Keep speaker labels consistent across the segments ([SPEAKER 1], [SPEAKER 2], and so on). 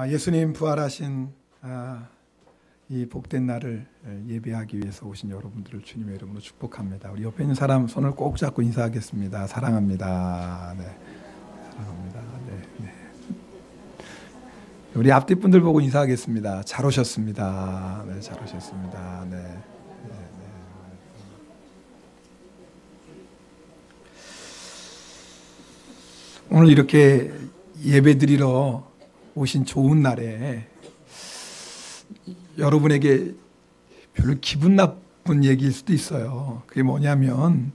[SPEAKER 1] 예수님 부활하신 이 복된 날을 예배하기 위해서 오신 여러분들을 주님의 이름으로 축복합니다. 우리 옆에 있는 사람 손을 꼭 잡고 인사하겠습니다. 사랑합니다. 네, 사랑합니다. 네, 네. 우리 앞뒤 분들 보고 인사하겠습니다. 잘 오셨습니다. 네, 잘 오셨습니다. 네, 네, 네. 오늘 이렇게 예배드리러 오신 좋은 날에 여러분에게 별로 기분 나쁜 얘기일 수도 있어요. 그게 뭐냐면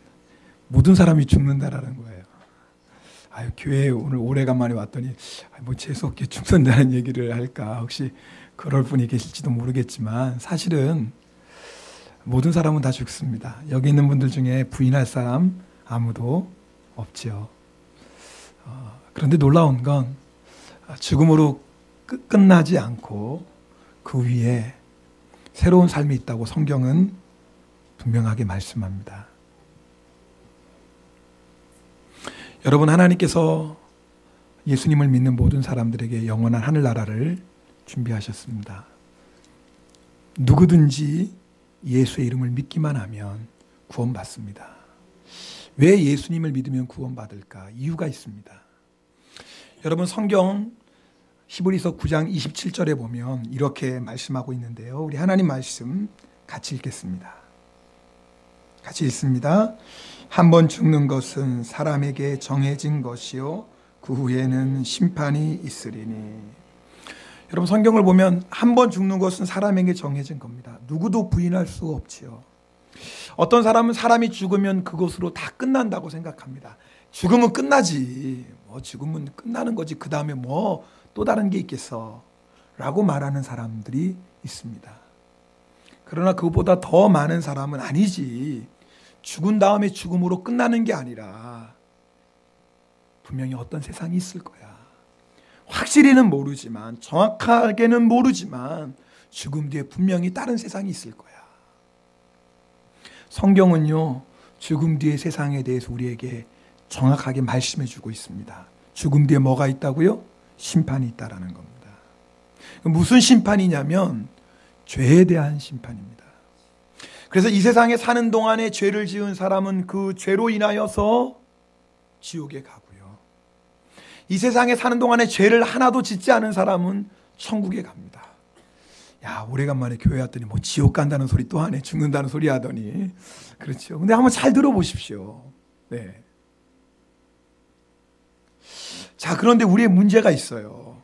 [SPEAKER 1] 모든 사람이 죽는다라는 거예요. 교회에 오늘 오래간만에 왔더니 뭐 재수없게 죽는다는 얘기를 할까, 혹시 그럴 분이 계실지도 모르겠지만 사실은 모든 사람은 다 죽습니다. 여기 있는 분들 중에 부인할 사람 아무도 없지요. 그런데 놀라운 건 죽음으로 끝나지 않고 그 위에 새로운 삶이 있다고 성경은 분명하게 말씀합니다. 여러분, 하나님께서 예수님을 믿는 모든 사람들에게 영원한 하늘나라를 준비하셨습니다. 누구든지 예수의 이름을 믿기만 하면 구원받습니다. 왜 예수님을 믿으면 구원받을까? 이유가 있습니다. 여러분, 성경 히브리서 9장 27절에 보면 이렇게 말씀하고 있는데요. 우리 하나님 말씀 같이 읽겠습니다. 같이 읽습니다. 한 번 죽는 것은 사람에게 정해진 것이요 그 후에는 심판이 있으리니. 여러분, 성경을 보면 한 번 죽는 것은 사람에게 정해진 겁니다. 누구도 부인할 수 없지요. 어떤 사람은 사람이 죽으면 그것으로 다 끝난다고 생각합니다. 죽으면 끝나지. 죽으면 끝나는 거지. 그 다음에 또 다른 게 있겠어 라고 말하는 사람들이 있습니다. 그러나 그보다 더 많은 사람은 아니지. 죽은 다음에 죽음으로 끝나는 게 아니라 분명히 어떤 세상이 있을 거야. 확실히는 모르지만, 정확하게는 모르지만 죽음 뒤에 분명히 다른 세상이 있을 거야. 성경은요, 죽음 뒤의 세상에 대해서 우리에게 정확하게 말씀해 주고 있습니다. 죽음 뒤에 뭐가 있다고요? 심판이 있다라는 겁니다. 무슨 심판이냐면 죄에 대한 심판입니다. 그래서 이 세상에 사는 동안에 죄를 지은 사람은 그 죄로 인하여서 지옥에 가고요. 이 세상에 사는 동안에 죄를 하나도 짓지 않은 사람은 천국에 갑니다. 오래간만에 교회 왔더니 지옥 간다는 소리 또 하네. 죽는다는 소리 하더니. 그렇죠. 근데 한번 잘 들어보십시오. 네. 자, 그런데 우리의 문제가 있어요.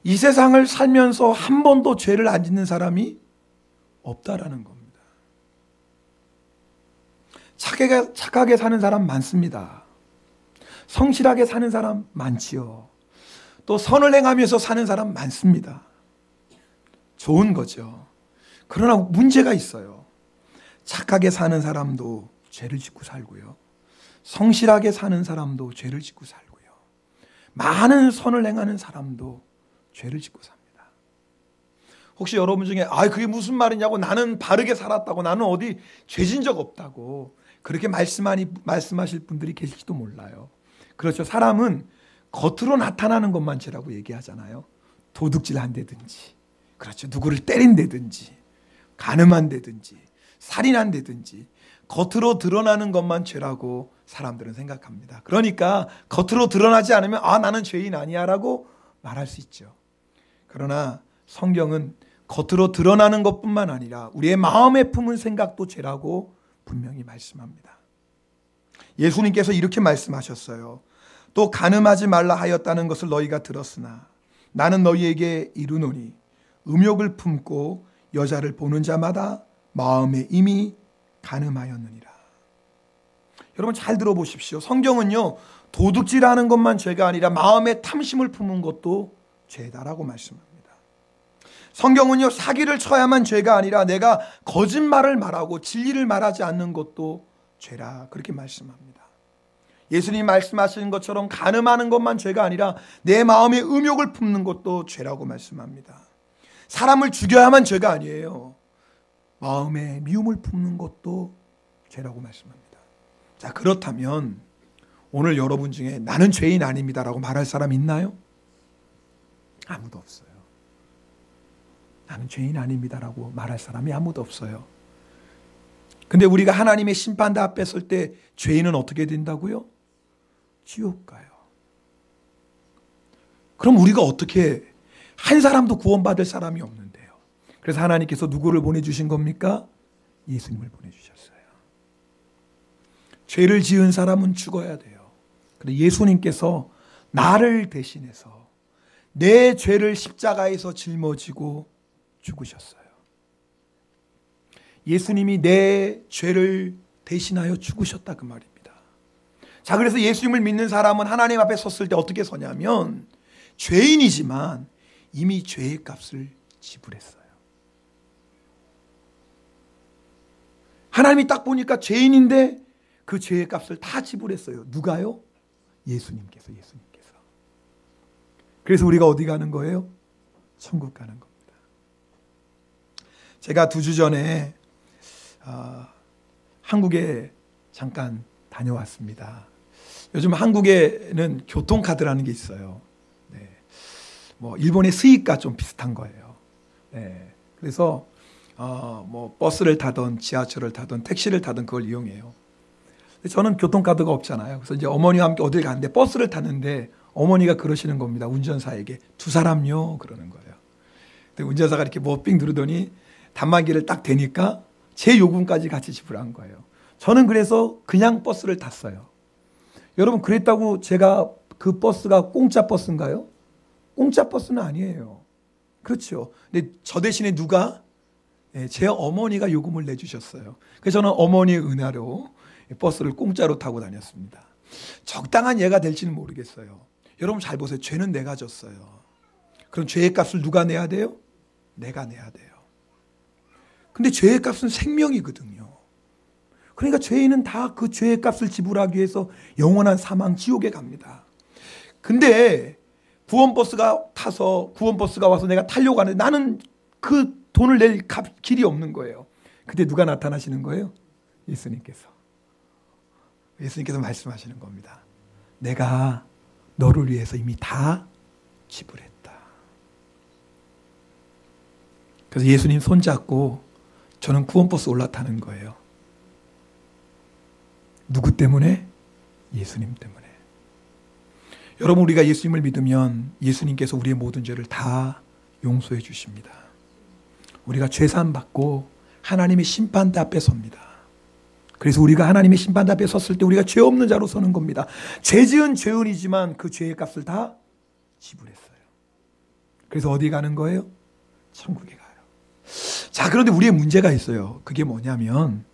[SPEAKER 1] 이 세상을 살면서 한 번도 죄를 안 짓는 사람이 없다라는 겁니다. 착하게 사는 사람 많습니다. 성실하게 사는 사람 많지요. 또 선을 행하면서 사는 사람 많습니다. 좋은 거죠. 그러나 문제가 있어요. 착하게 사는 사람도 죄를 짓고 살고요. 성실하게 사는 사람도 죄를 짓고 살고요. 많은 선을 행하는 사람도 죄를 짓고 삽니다. 혹시 여러분 중에 그게 무슨 말이냐고, 나는 바르게 살았다고, 나는 어디 죄진 적 없다고 그렇게 말씀하실 분들이 계실지도 몰라요. 그렇죠. 사람은 겉으로 나타나는 것만 죄라고 얘기하잖아요. 도둑질 한다든지, 그렇죠, 누구를 때린다든지, 간음한다든지, 살인한다든지 겉으로 드러나는 것만 죄라고 사람들은 생각합니다. 그러니까 겉으로 드러나지 않으면 나는 죄인 아니야 라고 말할 수 있죠. 그러나 성경은 겉으로 드러나는 것뿐만 아니라 우리의 마음에 품은 생각도 죄라고 분명히 말씀합니다. 예수님께서 이렇게 말씀하셨어요. 또 간음하지 말라 하였다는 것을 너희가 들었으나 나는 너희에게 이르노니 음욕을 품고 여자를 보는 자마다 마음에 이미 간음하였느니라. 여러분, 잘 들어보십시오. 성경은요, 도둑질하는 것만 죄가 아니라 마음에 탐심을 품은 것도 죄다라고 말씀합니다. 성경은요, 사기를 쳐야만 죄가 아니라 내가 거짓말을 말하고 진리를 말하지 않는 것도 죄라 그렇게 말씀합니다. 예수님이 말씀하시는 것처럼 간음하는 것만 죄가 아니라 내 마음에 음욕을 품는 것도 죄라고 말씀합니다. 사람을 죽여야만 죄가 아니에요. 마음에 미움을 품는 것도 죄라고 말씀합니다. 자, 그렇다면 오늘 여러분 중에 나는 죄인 아닙니다라고 말할 사람 있나요? 아무도 없어요. 나는 죄인 아닙니다라고 말할 사람이 아무도 없어요. 근데 우리가 하나님의 심판대 앞에 설 때 죄인은 어떻게 된다고요? 지옥 가요. 그럼 우리가 어떻게, 한 사람도 구원받을 사람이 없는데요. 그래서 하나님께서 누구를 보내주신 겁니까? 예수님을 보내주셨어요. 죄를 지은 사람은 죽어야 돼요. 그런데 예수님께서 나를 대신해서 내 죄를 십자가에서 짊어지고 죽으셨어요. 예수님이 내 죄를 대신하여 죽으셨다 그 말입니다. 자, 그래서 예수님을 믿는 사람은 하나님 앞에 섰을 때 어떻게 서냐면 죄인이지만 이미 죄의 값을 지불했어요. 하나님이 딱 보니까 죄인인데 그 죄의 값을 다 지불했어요. 누가요? 예수님께서. 그래서 우리가 어디 가는 거예요? 천국 가는 겁니다. 제가 2주 전에 한국에 잠깐 다녀왔습니다. 요즘 한국에는 교통카드라는 게 있어요. 네. 뭐 일본의 스이카 좀 비슷한 거예요. 네. 그래서 뭐 버스를 타든 지하철을 타든 택시를 타든 그걸 이용해요. 저는 교통카드가 없잖아요. 그래서 이제 어머니와 함께 어딜 가는데 버스를 탔는데 어머니가 그러시는 겁니다. 운전사에게 2사람요 그러는 거예요. 근데 운전사가 이렇게 뭐 삥 누르더니 단말기를 딱 대니까 제 요금까지 같이 지불한 거예요. 저는 그래서 그냥 버스를 탔어요. 여러분, 그랬다고 제가 그 버스가 공짜 버스인가요? 공짜 버스는 아니에요. 그렇죠. 근데 저 대신에 누가? 제 어머니가 요금을 내주셨어요. 그래서 저는 어머니의 은혜로 버스를 공짜로 타고 다녔습니다. 적당한 예가 될지는 모르겠어요. 여러분 잘 보세요. 죄는 내가 졌어요. 그럼 죄의 값을 누가 내야 돼요? 내가 내야 돼요. 근데 죄의 값은 생명이거든요. 그러니까 죄인은 다 그 죄의 값을 지불하기 위해서 영원한 사망 지옥에 갑니다. 근데 구원버스가 와서 내가 타려고 하는데 나는 그 돈을 낼 길이 없는 거예요. 그때 누가 나타나시는 거예요? 예수님께서 말씀하시는 겁니다. 내가 너를 위해서 이미 다 지불했다. 그래서 예수님 손잡고 저는 구원버스 올라타는 거예요. 누구 때문에? 예수님 때문에. 여러분, 우리가 예수님을 믿으면 예수님께서 우리의 모든 죄를 다 용서해 주십니다. 우리가 죄사함 받고 하나님의 심판대 앞에 섭니다. 그래서 우리가 하나님의 심판대 앞에 섰을 때 우리가 죄 없는 자로 서는 겁니다. 죄 지은 죄인이지만 그 죄의 값을 다 지불했어요. 그래서 어디 가는 거예요? 천국에 가요. 자, 그런데 우리의 문제가 있어요. 그게 뭐냐면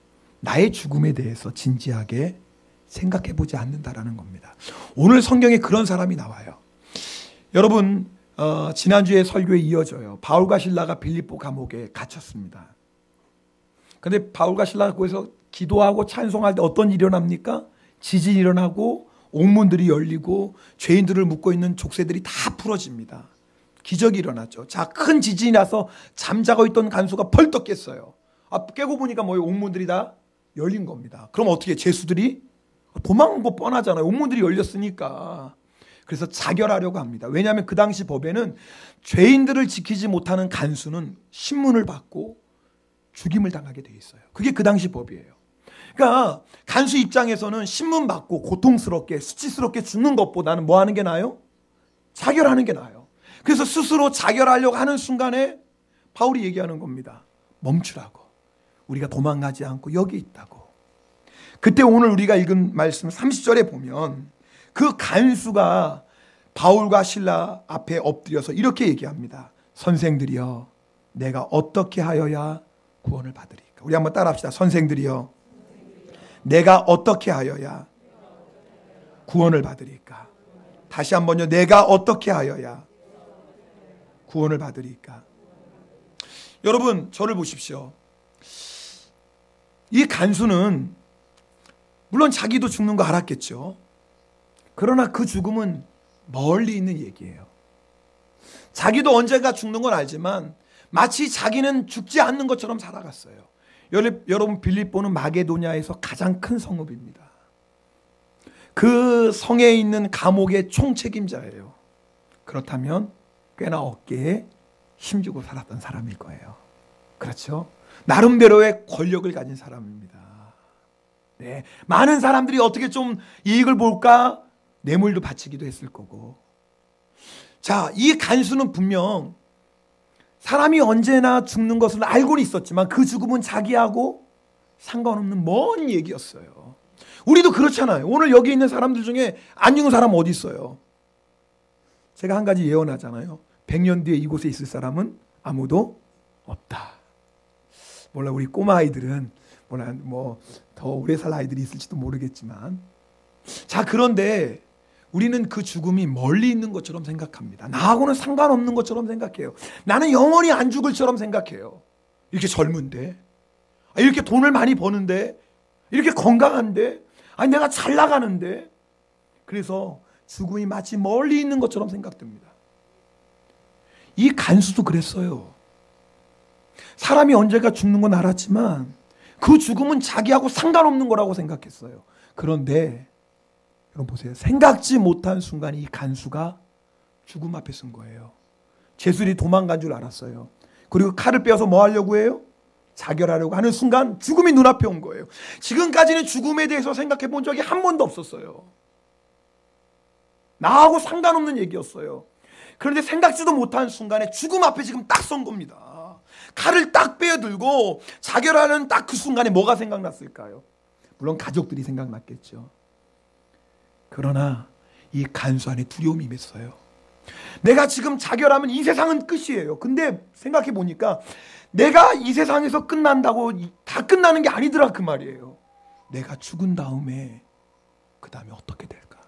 [SPEAKER 1] 나의 죽음에 대해서 진지하게 생각해 보지 않는다라는 겁니다. 오늘 성경에 그런 사람이 나와요. 여러분, 지난주에 설교에 이어져요. 바울과 실라가 빌립보 감옥에 갇혔습니다. 그런데 바울과 실라가 거기서 기도하고 찬송할 때 어떤 일이 일어납니까? 지진이 일어나고 옥문들이 열리고 죄인들을 묶고 있는 족쇄들이 다 풀어집니다. 기적이 일어났죠. 자, 큰 지진이 나서 잠자고 있던 간수가 벌떡 깼어요. 깨고 보니까 뭐예요? 옥문들이 다 열린 겁니다. 그럼 어떻게 죄수들이 도망간 거 뻔하잖아요. 옥문들이 열렸으니까. 그래서 자결하려고 합니다. 왜냐하면 그 당시 법에는 죄인들을 지키지 못하는 간수는 신문을 받고 죽임을 당하게 돼 있어요. 그게 그 당시 법이에요. 그러니까 간수 입장에서는 신문 받고 고통스럽게 수치스럽게 죽는 것보다는 뭐 하는 게 나아요? 자결하는 게 나아요. 그래서 스스로 자결하려고 하는 순간에 바울이 얘기하는 겁니다. 멈추라고. 우리가 도망가지 않고 여기 있다고. 그때 오늘 우리가 읽은 말씀 30절에 보면 그 간수가 바울과 실라 앞에 엎드려서 이렇게 얘기합니다. 선생들이여, 내가 어떻게 하여야 구원을 받으리까? 우리 한번 따라합시다. 선생들이여, 내가 어떻게 하여야 구원을 받으리까? 다시 한번요. 내가 어떻게 하여야 구원을 받으리까? 여러분, 저를 보십시오. 이 간수는 물론 자기도 죽는 거 알았겠죠. 그러나 그 죽음은 멀리 있는 얘기예요. 자기도 언젠가 죽는 건 알지만 마치 자기는 죽지 않는 것처럼 살아갔어요. 여러분, 빌립보는 마게도냐에서 가장 큰 성읍입니다. 그 성에 있는 감옥의 총책임자예요. 그렇다면 꽤나 어깨에 힘주고 살았던 사람일 거예요. 그렇죠? 나름대로의 권력을 가진 사람입니다. 네, 많은 사람들이 어떻게 좀 이익을 볼까 뇌물도 바치기도 했을 거고. 자, 이 간수는 분명 사람이 언제나 죽는 것을 알고는 있었지만 그 죽음은 자기하고 상관없는 먼 얘기였어요. 우리도 그렇잖아요. 오늘 여기 있는 사람들 중에 안 죽는 사람 어디 있어요? 제가 한 가지 예언하잖아요. 100년 뒤에 이곳에 있을 사람은 아무도 없다. 몰라, 우리 꼬마 아이들은 몰라, 뭐 더 오래 살 아이들이 있을지도 모르겠지만, 자, 그런데 우리는 그 죽음이 멀리 있는 것처럼 생각합니다. 나하고는 상관없는 것처럼 생각해요. 나는 영원히 안 죽을처럼 생각해요. 이렇게 젊은데, 이렇게 돈을 많이 버는데, 이렇게 건강한데, 아니 내가 잘 나가는데. 그래서 죽음이 마치 멀리 있는 것처럼 생각됩니다. 이 간수도 그랬어요. 사람이 언제가 죽는 건 알았지만 그 죽음은 자기하고 상관없는 거라고 생각했어요. 그런데 여러분 보세요. 생각지 못한 순간에 이 간수가 죽음 앞에 쓴 거예요. 제술이 도망간 줄 알았어요. 그리고 칼을 빼어서 뭐 하려고 해요? 자결하려고 하는 순간 죽음이 눈앞에 온 거예요. 지금까지는 죽음에 대해서 생각해 본 적이 한 번도 없었어요. 나하고 상관없는 얘기였어요. 그런데 생각지도 못한 순간에 죽음 앞에 지금 딱 선 겁니다. 칼을 딱 빼어들고 자결하는 딱 그 순간에 뭐가 생각났을까요? 물론 가족들이 생각났겠죠. 그러나 이 간수 안에 두려움이 임했어요. 내가 지금 자결하면 이 세상은 끝이에요. 근데 생각해 보니까 내가 이 세상에서 끝난다고 다 끝나는 게 아니더라 그 말이에요. 내가 죽은 다음에 그 다음에 어떻게 될까?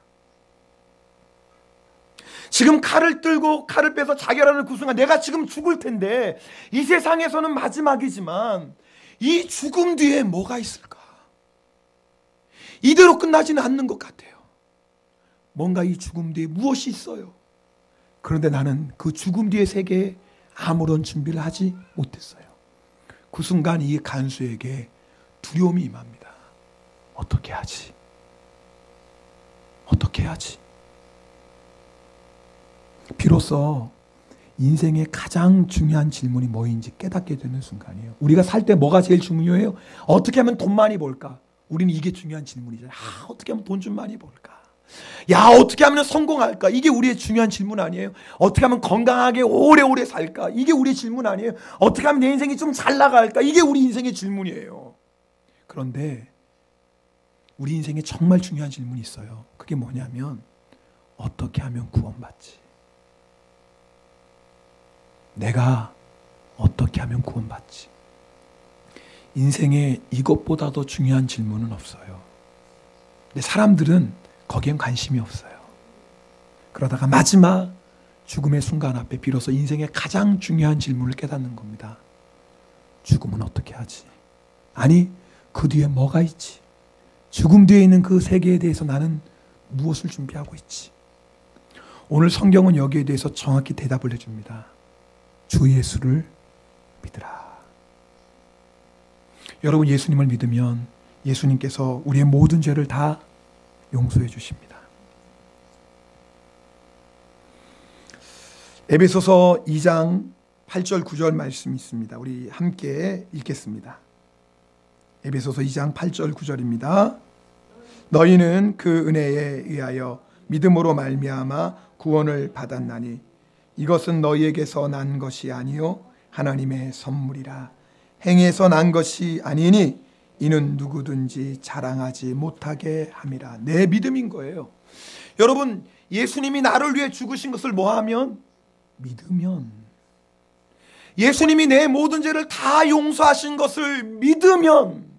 [SPEAKER 1] 지금 칼을 들고 칼을 빼서 자결하는 그 순간 내가 지금 죽을 텐데 이 세상에서는 마지막이지만 이 죽음 뒤에 뭐가 있을까? 이대로 끝나지는 않는 것 같아요. 뭔가 이 죽음 뒤에 무엇이 있어요. 그런데 나는 그 죽음 뒤의 세계에 아무런 준비를 하지 못했어요. 그 순간 이 간수에게 두려움이 임합니다. 어떻게 하지? 어떻게 해야지? 비로소 인생의 가장 중요한 질문이 뭐인지 깨닫게 되는 순간이에요. 우리가 살 때 뭐가 제일 중요해요? 어떻게 하면 돈 많이 벌까? 우리는 이게 중요한 질문이잖아요. 어떻게 하면 돈 좀 많이 벌까? 야, 어떻게 하면 성공할까? 이게 우리의 중요한 질문 아니에요? 어떻게 하면 건강하게 오래오래 살까? 이게 우리의 질문 아니에요? 어떻게 하면 내 인생이 좀 잘 나갈까? 이게 우리 인생의 질문이에요. 그런데 우리 인생에 정말 중요한 질문이 있어요. 그게 뭐냐면 어떻게 하면 구원받지? 내가 어떻게 하면 구원받지? 인생에 이것보다 더 중요한 질문은 없어요. 근데 사람들은 거기엔 관심이 없어요. 그러다가 마지막 죽음의 순간 앞에 비로소 인생의 가장 중요한 질문을 깨닫는 겁니다. 죽음은 어떻게 하지? 아니, 그 뒤에 뭐가 있지? 죽음 뒤에 있는 그 세계에 대해서 나는 무엇을 준비하고 있지? 오늘 성경은 여기에 대해서 정확히 대답을 해줍니다. 주 예수를 믿으라. 여러분, 예수님을 믿으면 예수님께서 우리의 모든 죄를 다 용서해 주십니다. 에베소서 2장 8절 9절 말씀이 있습니다. 우리 함께 읽겠습니다. 에베소서 2장 8절 9절입니다. 너희는 그 은혜에 의하여 믿음으로 말미암아 구원을 받았나니 이것은 너희에게서 난 것이 아니요 하나님의 선물이라. 행위에서 난 것이 아니니 이는 누구든지 자랑하지 못하게 함이라. 내 믿음인 거예요. 여러분, 예수님이 나를 위해 죽으신 것을 뭐하면? 믿으면. 예수님이 내 모든 죄를 다 용서하신 것을 믿으면.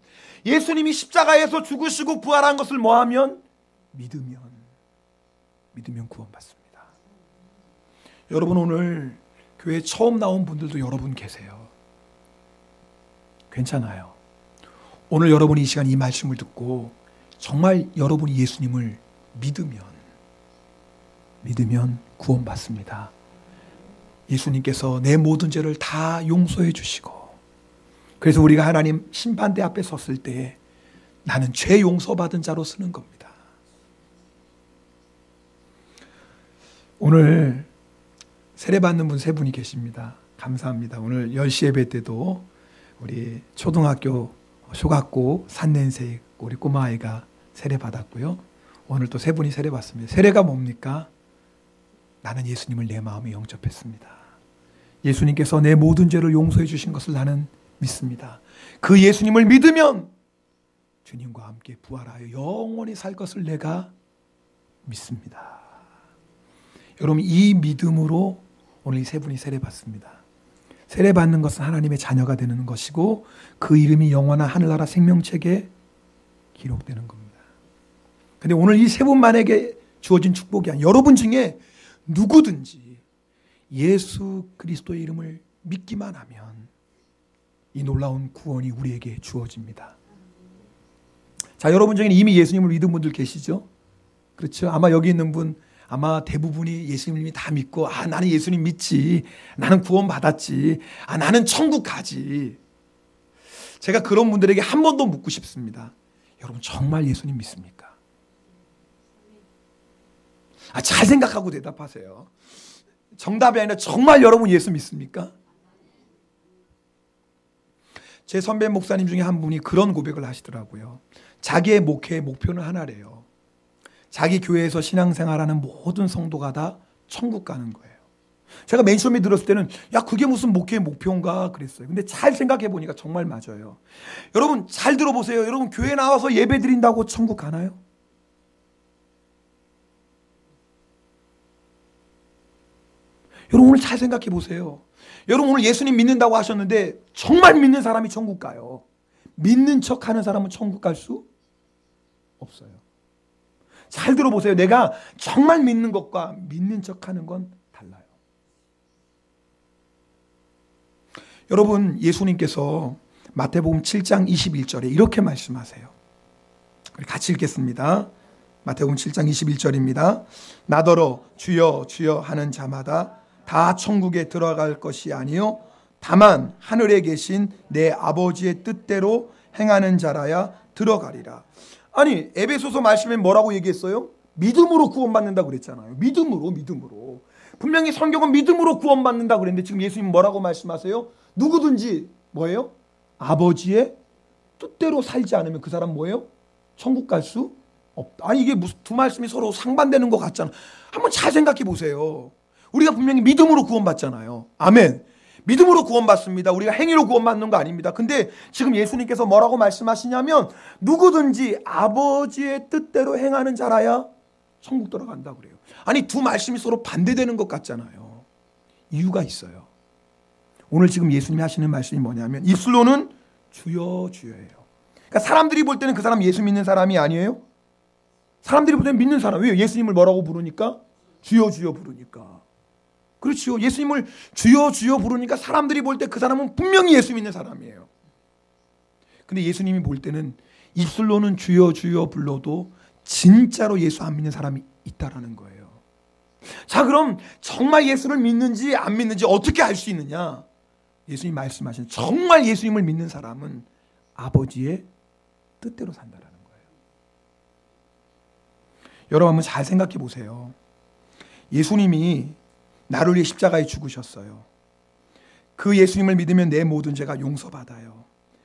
[SPEAKER 1] 예수님이 십자가에서 죽으시고 부활한 것을 뭐하면? 믿으면 구원받습니다. 여러분, 오늘 교회 처음 나온 분들도 여러분 계세요. 괜찮아요. 오늘 여러분이 이 시간 이 말씀을 듣고 정말 여러분이 예수님을 믿으면 구원받습니다. 예수님께서 내 모든 죄를 다 용서해 주시고, 그래서 우리가 하나님 심판대 앞에 섰을 때 나는 죄 용서받은 자로 쓰는 겁니다. 오늘 세례받는 분 세 분이 계십니다. 감사합니다. 오늘 10시 예배 때도 우리 초등학교, 초학고 3년생 우리 꼬마아이가 세례받았고요. 오늘 또 세 분이 세례받습니다. 세례가 뭡니까? 나는 예수님을 내 마음에 영접했습니다. 예수님께서 내 모든 죄를 용서해 주신 것을 나는 믿습니다. 그 예수님을 믿으면 주님과 함께 부활하여 영원히 살 것을 내가 믿습니다. 여러분, 이 믿음으로 오늘 이 세 분이 세례받습니다. 세례받는 것은 하나님의 자녀가 되는 것이고 그 이름이 영원한 하늘나라 생명책에 기록되는 겁니다. 그런데 오늘 이 세 분만에게 주어진 축복이 아니라 여러분 중에 누구든지 예수 그리스도의 이름을 믿기만 하면 이 놀라운 구원이 우리에게 주어집니다. 자, 여러분 중에 이미 예수님을 믿은 분들 계시죠? 그렇죠? 아마 여기 있는 분 아마 대부분이 예수님이 다 믿고 나는 예수님 믿지, 나는 구원 받았지, 나는 천국 가지. 제가 그런 분들에게 한 번 더 묻고 싶습니다. 여러분 정말 예수님 믿습니까? 잘 생각하고 대답하세요. 정답이 아니라 정말 여러분 예수 믿습니까? 제 선배 목사님 중에 한 분이 그런 고백을 하시더라고요. 자기의 목회의 목표는 하나래요. 자기 교회에서 신앙생활하는 모든 성도가 다 천국 가는 거예요. 제가 맨 처음에 들었을 때는 그게 무슨 목회의 목표인가 그랬어요. 근데 잘 생각해 보니까 정말 맞아요. 여러분 잘 들어보세요. 여러분 교회 나와서 예배 드린다고 천국 가나요? 여러분 오늘 잘 생각해 보세요. 여러분 오늘 예수님 믿는다고 하셨는데 정말 믿는 사람이 천국 가요? 믿는 척하는 사람은 천국 갈 수 없어요. 잘 들어보세요. 내가 정말 믿는 것과 믿는 척하는 건 달라요. 여러분 예수님께서 마태복음 7장 21절에 이렇게 말씀하세요. 같이 읽겠습니다. 마태복음 7장 21절입니다. 나더러 주여 주여 하는 자마다 다 천국에 들어갈 것이 아니요 다만 하늘에 계신 내 아버지의 뜻대로 행하는 자라야 들어가리라. 아니 에베소서 말씀에 뭐라고 얘기했어요? 믿음으로 구원받는다고 그랬잖아요. 믿음으로. 분명히 성경은 믿음으로 구원받는다고 그랬는데 지금 예수님 뭐라고 말씀하세요? 누구든지 뭐예요? 아버지의 뜻대로 살지 않으면 그 사람 뭐예요? 천국 갈 수 없다. 아니 이게 무슨 두 말씀이 서로 상반되는 것 같잖아. 한번 잘 생각해 보세요. 우리가 분명히 믿음으로 구원받잖아요. 아멘. 믿음으로 구원받습니다. 우리가 행위로 구원받는 거 아닙니다. 근데 지금 예수님께서 뭐라고 말씀하시냐면 누구든지 아버지의 뜻대로 행하는 자라야 천국 들어간다고 그래요. 아니 두 말씀이 서로 반대되는 것 같잖아요. 이유가 있어요. 오늘 지금 예수님이 하시는 말씀이 뭐냐면 입술로는 주여 주여예요. 그러니까 사람들이 볼 때는 그 사람 예수 믿는 사람이 아니에요. 사람들이 볼 때는 믿는 사람. 왜요? 예수님을 뭐라고 부르니까? 주여 주여 부르니까. 그렇죠. 예수님을 주여 주여 부르니까 사람들이 볼 때 그 사람은 분명히 예수 믿는 사람이에요. 근데 예수님이 볼 때는 입술로는 주여 주여 불러도 진짜로 예수 안 믿는 사람이 있다라는 거예요. 자, 그럼 정말 예수를 믿는지 안 믿는지 어떻게 알 수 있느냐? 예수님 말씀하신 정말 예수님을 믿는 사람은 아버지의 뜻대로 산다라는 거예요. 여러분 한번 잘 생각해 보세요. 예수님이 나를 위해 십자가에 죽으셨어요. 그 예수님을 믿으면 내 모든 죄가 용서받아요.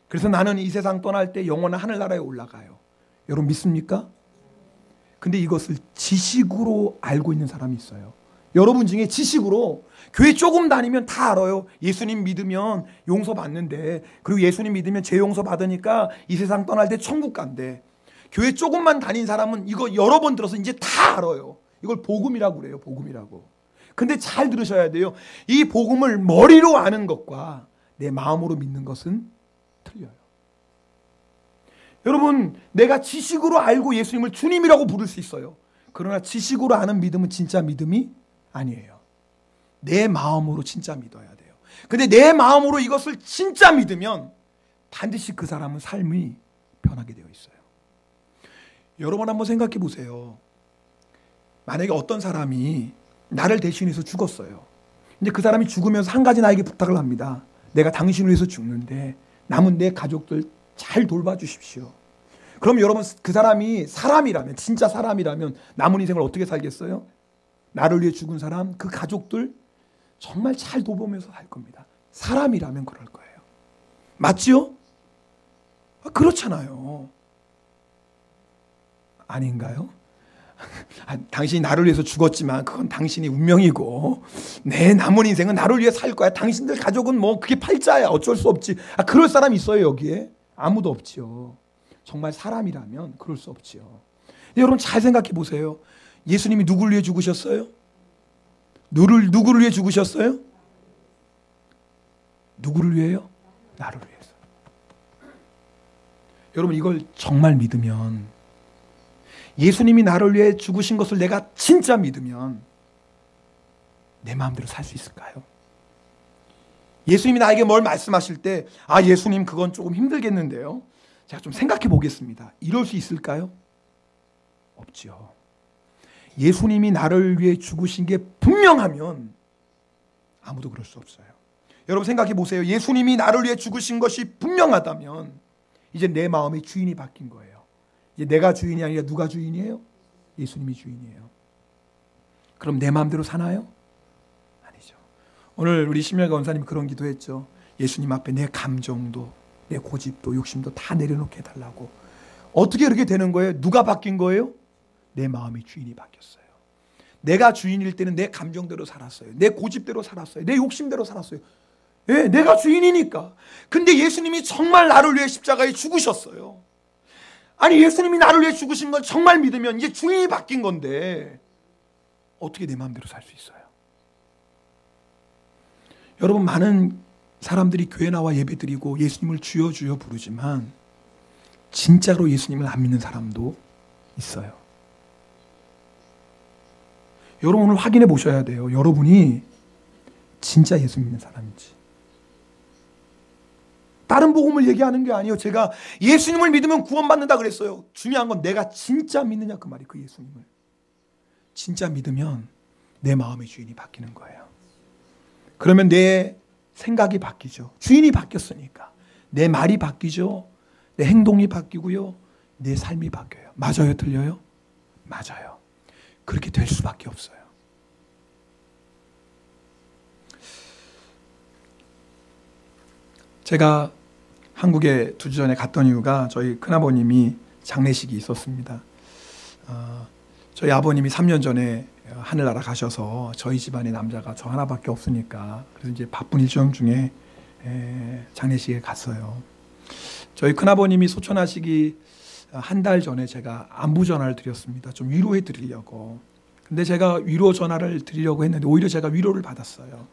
[SPEAKER 1] 그래서 나는 이 세상 떠날 때 영원한 하늘나라에 올라가요. 여러분 믿습니까? 근데 이것을 지식으로 알고 있는 사람이 있어요. 여러분 중에 지식으로 교회 조금 다니면 다 알아요. 예수님 믿으면 용서받는데, 그리고 예수님 믿으면 죄 용서받으니까 이 세상 떠날 때 천국 간대. 교회 조금만 다닌 사람은 이거 여러 번 들어서 이제 다 알아요. 이걸 복음이라고 그래요. 복음이라고. 근데 잘 들으셔야 돼요. 이 복음을 머리로 아는 것과 내 마음으로 믿는 것은 틀려요. 여러분, 내가 지식으로 알고 예수님을 주님이라고 부를 수 있어요. 그러나 지식으로 아는 믿음은 진짜 믿음이 아니에요. 내 마음으로 진짜 믿어야 돼요. 근데 내 마음으로 이것을 진짜 믿으면 반드시 그 사람은 삶이 변하게 되어 있어요. 여러분 한번 생각해 보세요. 만약에 어떤 사람이 나를 대신해서 죽었어요. 근데 그 사람이 죽으면서 한 가지 나에게 부탁을 합니다. 내가 당신을 위해서 죽는데 남은 내 가족들 잘 돌봐주십시오. 그럼 여러분 그 사람이 사람이라면, 진짜 사람이라면 남은 인생을 어떻게 살겠어요? 나를 위해 죽은 사람, 그 가족들 정말 잘 돌보면서 살 겁니다. 사람이라면 그럴 거예요. 맞지요? 그렇잖아요. 아닌가요? 당신이 나를 위해서 죽었지만 그건 당신이 운명이고 내 남은 인생은 나를 위해 살 거야. 당신들 가족은 뭐 그게 팔자야. 어쩔 수 없지. 그럴 사람 있어요 여기에? 아무도 없지요. 정말 사람이라면 그럴 수 없지요. 여러분 잘 생각해 보세요. 예수님이 누구를 위해 죽으셨어요? 누구를 위해 죽으셨어요? 누구를 위해요? 나를 위해서. 여러분 이걸 정말 믿으면, 예수님이 나를 위해 죽으신 것을 내가 진짜 믿으면 내 마음대로 살 수 있을까요? 예수님이 나에게 뭘 말씀하실 때 예수님 그건 조금 힘들겠는데요, 제가 좀 생각해 보겠습니다, 이럴 수 있을까요? 없지요. 예수님이 나를 위해 죽으신 게 분명하면 아무도 그럴 수 없어요. 여러분 생각해 보세요. 예수님이 나를 위해 죽으신 것이 분명하다면 이제 내 마음의 주인이 바뀐 거예요. 이제 내가 주인이 아니라 누가 주인이에요? 예수님이 주인이에요. 그럼 내 마음대로 사나요? 아니죠. 오늘 우리 심열가 원사님 그런 기도했죠. 예수님 앞에 내 감정도, 내 고집도, 욕심도 다 내려놓게 해달라고. 어떻게 그렇게 되는 거예요? 누가 바뀐 거예요? 내 마음의 주인이 바뀌었어요. 내가 주인일 때는 내 감정대로 살았어요. 내 고집대로 살았어요. 내 욕심대로 살았어요. 예, 내가 주인이니까. 근데 예수님이 정말 나를 위해 십자가에 죽으셨어요. 아니 예수님이 나를 위해 죽으신 걸 정말 믿으면 이제 주인이 바뀐 건데 어떻게 내 마음대로 살 수 있어요? 여러분 많은 사람들이 교회 나와 예배드리고 예수님을 주여 주여 부르지만 진짜로 예수님을 안 믿는 사람도 있어요. 여러분 오늘 확인해 보셔야 돼요. 여러분이 진짜 예수 믿는 사람인지. 다른 복음을 얘기하는 게 아니에요. 제가 예수님을 믿으면 구원받는다 그랬어요. 중요한 건 내가 진짜 믿느냐 그 말이에요. 그 예수님을 진짜 믿으면 내 마음의 주인이 바뀌는 거예요. 그러면 내 생각이 바뀌죠. 주인이 바뀌었으니까 내 말이 바뀌죠. 내 행동이 바뀌고요. 내 삶이 바뀌어요. 맞아요? 틀려요? 맞아요. 그렇게 될 수밖에 없어요. 제가 한국에 2주 전에 갔던 이유가 저희 큰아버님이 장례식이 있었습니다. 저희 아버님이 3년 전에 하늘나라 가셔서 저희 집안의 남자가 저 하나밖에 없으니까 그래서 이제 바쁜 일정 중에 장례식에 갔어요. 저희 큰아버님이 소천하시기 한 달 전에 제가 안부 전화를 드렸습니다. 좀 위로해 드리려고. 근데 제가 위로 전화를 드리려고 했는데 오히려 제가 위로를 받았어요.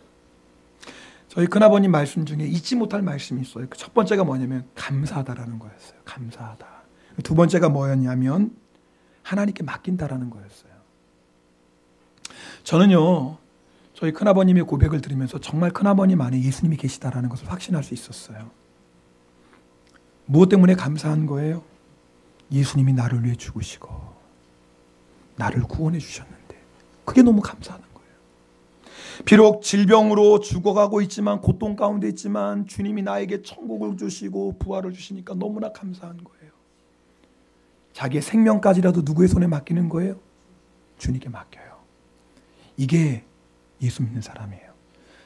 [SPEAKER 1] 저희 큰아버님 말씀 중에 잊지 못할 말씀이 있어요. 그 첫 번째가 뭐냐면 감사하다라는 거였어요. 감사하다. 두 번째가 뭐였냐면 하나님께 맡긴다라는 거였어요. 저는요, 저희 큰아버님의 고백을 들으면서 정말 큰아버님 안에 예수님이 계시다라는 것을 확신할 수 있었어요. 무엇 때문에 감사한 거예요? 예수님이 나를 위해 죽으시고 나를 구원해 주셨는데 그게 너무 감사하는 거예요. 비록 질병으로 죽어가고 있지만, 고통 가운데 있지만 주님이 나에게 천국을 주시고 부활을 주시니까 너무나 감사한 거예요. 자기의 생명까지라도 누구의 손에 맡기는 거예요? 주님께 맡겨요. 이게 예수 믿는 사람이에요.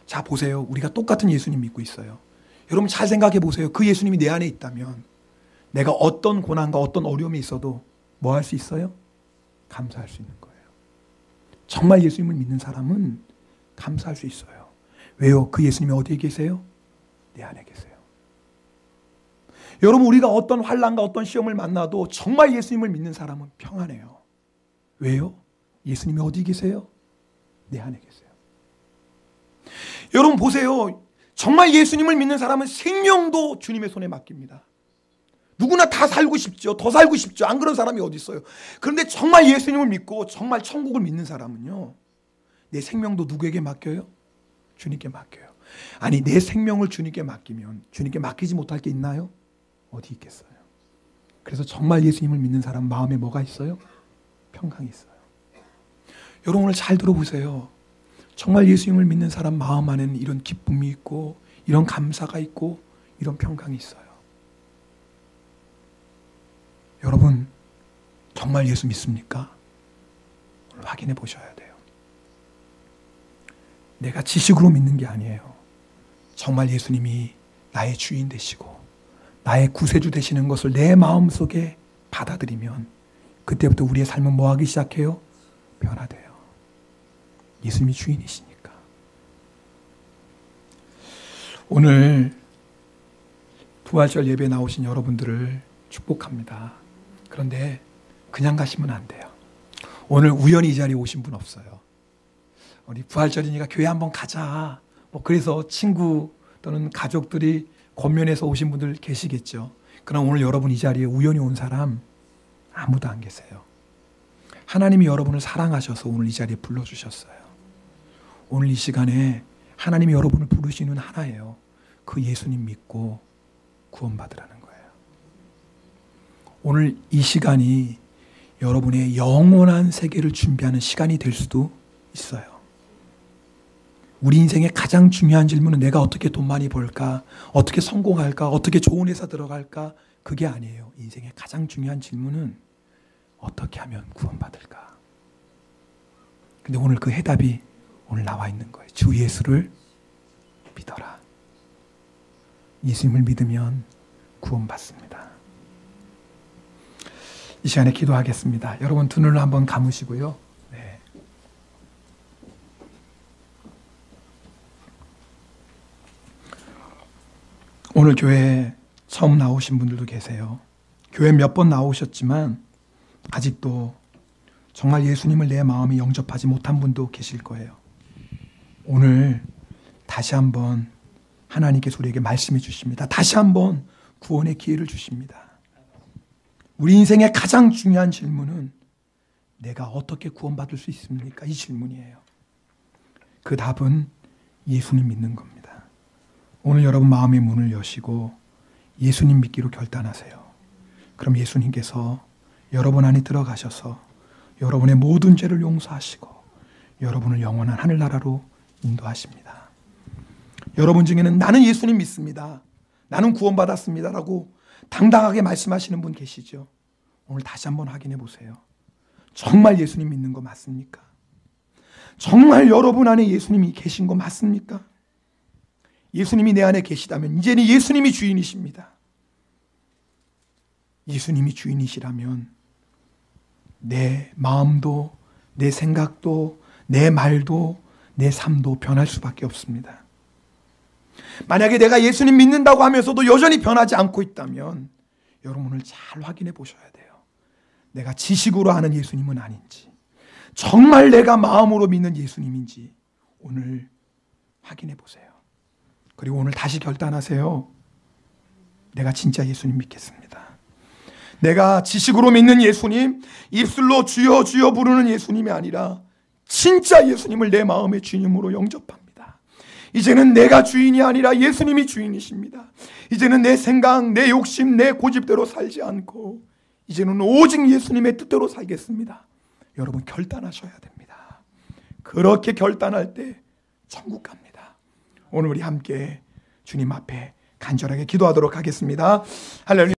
[SPEAKER 1] 자 보세요. 우리가 똑같은 예수님 믿고 있어요. 여러분 잘 생각해 보세요. 그 예수님이 내 안에 있다면 내가 어떤 고난과 어떤 어려움이 있어도 뭐 할 수 있어요? 감사할 수 있는 거예요. 정말 예수님을 믿는 사람은 감사할 수 있어요. 왜요? 그 예수님이 어디에 계세요? 내 안에 계세요. 여러분 우리가 어떤 환난과 어떤 시험을 만나도 정말 예수님을 믿는 사람은 평안해요. 왜요? 예수님이 어디 계세요? 내 안에 계세요. 여러분 보세요. 정말 예수님을 믿는 사람은 생명도 주님의 손에 맡깁니다. 누구나 다 살고 싶죠. 더 살고 싶죠. 안 그런 사람이 어디 있어요. 그런데 정말 예수님을 믿고 정말 천국을 믿는 사람은요, 내 생명도 누구에게 맡겨요? 주님께 맡겨요. 아니 내 생명을 주님께 맡기면 주님께 맡기지 못할 게 있나요? 어디 있겠어요. 그래서 정말 예수님을 믿는 사람 마음에 뭐가 있어요? 평강이 있어요. 여러분 오늘 잘 들어보세요. 정말 예수님을 믿는 사람 마음 안에는 이런 기쁨이 있고 이런 감사가 있고 이런 평강이 있어요. 여러분 정말 예수 믿습니까? 오늘 확인해 보셔야 돼요. 내가 지식으로 믿는 게 아니에요. 정말 예수님이 나의 주인 되시고 나의 구세주 되시는 것을 내 마음속에 받아들이면 그때부터 우리의 삶은 뭐하기 시작해요? 변화돼요. 예수님이 주인이시니까. 오늘 부활절 예배에 나오신 여러분들을 축복합니다. 그런데 그냥 가시면 안 돼요. 오늘 우연히 이 자리에 오신 분 없어요. 우리 부활절이니까 교회 한번 가자. 그래서 친구 또는 가족들이 권면해서 오신 분들 계시겠죠. 그럼 오늘 여러분 이 자리에 우연히 온 사람 아무도 안 계세요. 하나님이 여러분을 사랑하셔서 오늘 이 자리에 불러주셨어요. 오늘 이 시간에 하나님이 여러분을 부르시는 하나예요. 그 예수님 믿고 구원받으라는 거예요. 오늘 이 시간이 여러분의 영원한 세계를 준비하는 시간이 될 수도 있어요. 우리 인생의 가장 중요한 질문은 내가 어떻게 돈 많이 벌까? 어떻게 성공할까? 어떻게 좋은 회사 들어갈까? 그게 아니에요. 인생의 가장 중요한 질문은 어떻게 하면 구원받을까? 근데 오늘 그 해답이 오늘 나와 있는 거예요. 주 예수를 믿어라. 예수님을 믿으면 구원받습니다. 이 시간에 기도하겠습니다. 여러분 두 눈을 한번 감으시고요. 네. 오늘 교회에 처음 나오신 분들도 계세요. 교회 몇 번 나오셨지만 아직도 정말 예수님을 내 마음에 영접하지 못한 분도 계실 거예요. 오늘 다시 한번 하나님께서 우리에게 말씀해 주십니다. 다시 한번 구원의 기회를 주십니다. 우리 인생의 가장 중요한 질문은 내가 어떻게 구원받을 수 있습니까? 이 질문이에요. 그 답은 예수님 믿는 겁니다. 오늘 여러분 마음의 문을 여시고 예수님 믿기로 결단하세요. 그럼 예수님께서 여러분 안에 들어가셔서 여러분의 모든 죄를 용서하시고 여러분을 영원한 하늘나라로 인도하십니다. 여러분 중에는 나는 예수님 믿습니다. 나는 구원받았습니다. 라고 당당하게 말씀하시는 분 계시죠? 오늘 다시 한번 확인해 보세요. 정말 예수님 믿는 거 맞습니까? 정말 여러분 안에 예수님이 계신 거 맞습니까? 예수님이 내 안에 계시다면 이제는 예수님이 주인이십니다. 예수님이 주인이시라면 내 마음도 내 생각도 내 말도 내 삶도 변할 수밖에 없습니다. 만약에 내가 예수님 믿는다고 하면서도 여전히 변하지 않고 있다면 여러분을 잘 확인해 보셔야 돼요. 내가 지식으로 아는 예수님은 아닌지, 정말 내가 마음으로 믿는 예수님인지 오늘 확인해 보세요. 그리고 오늘 다시 결단하세요. 내가 진짜 예수님 믿겠습니다. 내가 지식으로 믿는 예수님, 입술로 주여 주여 부르는 예수님이 아니라 진짜 예수님을 내 마음의 주님으로 영접합니다. 이제는 내가 주인이 아니라 예수님이 주인이십니다. 이제는 내 생각, 내 욕심, 내 고집대로 살지 않고 이제는 오직 예수님의 뜻대로 살겠습니다. 여러분 결단하셔야 됩니다. 그렇게 결단할 때 천국 갑니다. 오늘 우리 함께 주님 앞에 간절하게 기도하도록 하겠습니다. 할렐루야.